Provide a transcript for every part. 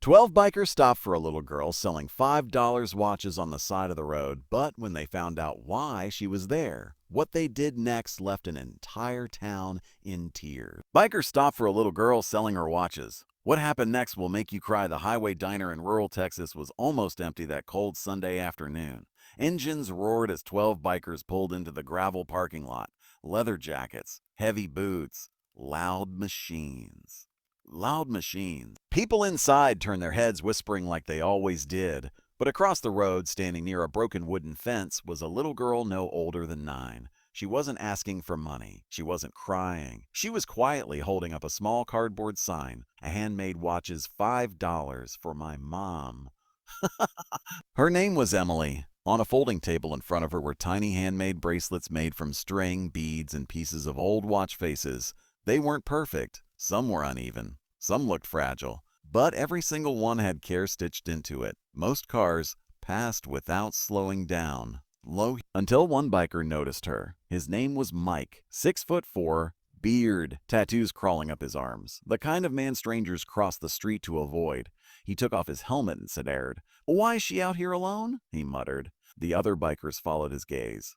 12 bikers stopped for a little girl selling $5 watches on the side of the road, but when they found out why she was there, what they did next left an entire town in tears. Bikers stopped for a little girl selling her watches. What happened next will make you cry. The highway diner in rural Texas was almost empty that cold Sunday afternoon. Engines roared as 12 bikers pulled into the gravel parking lot. Leather jackets, heavy boots, loud machines. Loud machines. People inside turned their heads, whispering like they always did. But across the road, standing near a broken wooden fence, was a little girl no older than 9. She wasn't asking for money. She wasn't crying. She was quietly holding up a small cardboard sign. A handmade watches, $5 for my mom. Her name was Emily. On a folding table in front of her were tiny handmade bracelets made from string, beads, and pieces of old watch faces. They weren't perfect. Some were uneven. Some looked fragile. But every single one had care stitched into it. Most cars passed without slowing down. Until one biker noticed her. His name was Mike, 6'4", beard, tattoos crawling up his arms. The kind of man strangers cross the street to avoid. He took off his helmet and stared. "Why is she out here alone?" he muttered. The other bikers followed his gaze.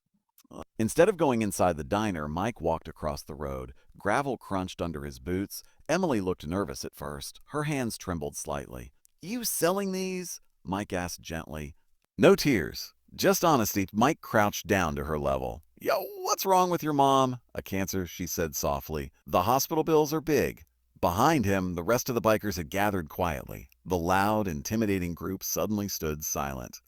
Instead of going inside the diner, Mike walked across the road. Gravel crunched under his boots. Emily looked nervous at first. Her hands trembled slightly. "You selling these?" Mike asked gently. No tears, just honesty. Mike crouched down to her level. "Yo, what's wrong with your mom?" "A cancer," she said softly. "The hospital bills are big." Behind him, the rest of the bikers had gathered quietly. The loud, intimidating group suddenly stood silent.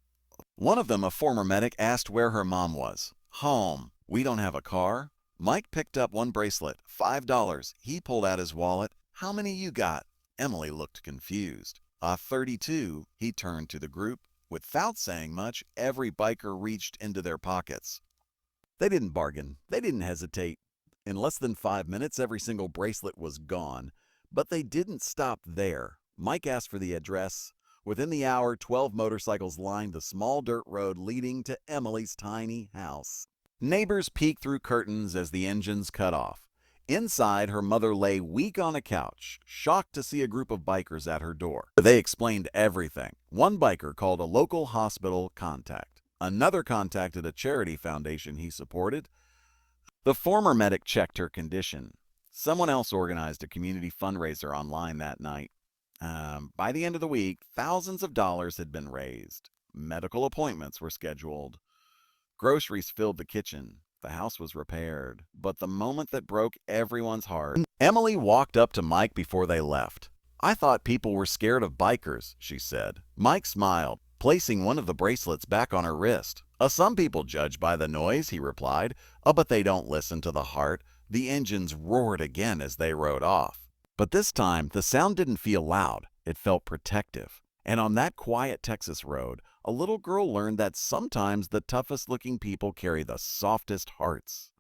One of them, a former medic, asked where her mom was. "Home. We don't have a car." Mike picked up one bracelet. $5. He pulled out his wallet. "How many you got?" Emily looked confused. 32. He turned to the group. Without saying much, every biker reached into their pockets. They didn't bargain. They didn't hesitate. In less than 5 minutes, every single bracelet was gone. But they didn't stop there. Mike asked for the address. Within the hour, 12 motorcycles lined the small dirt road leading to Emily's tiny house. Neighbors peeked through curtains as the engines cut off. Inside, her mother lay weak on a couch, shocked to see a group of bikers at her door. They explained everything. One biker called a local hospital contact. Another contacted a charity foundation he supported. The former medic checked her condition. Someone else organized a community fundraiser online that night. By the end of the week, thousands of dollars had been raised. Medical appointments were scheduled. Groceries filled the kitchen. The house was repaired. But the moment that broke everyone's heart, Emily walked up to Mike before they left. "I thought people were scared of bikers," she said. Mike smiled, placing one of the bracelets back on her wrist. Some people judge by the noise," he replied. But they don't listen to the heart." The engines roared again as they rode off. But this time, the sound didn't feel loud. It felt protective. And on that quiet Texas road, a little girl learned that sometimes the toughest-looking people carry the softest hearts.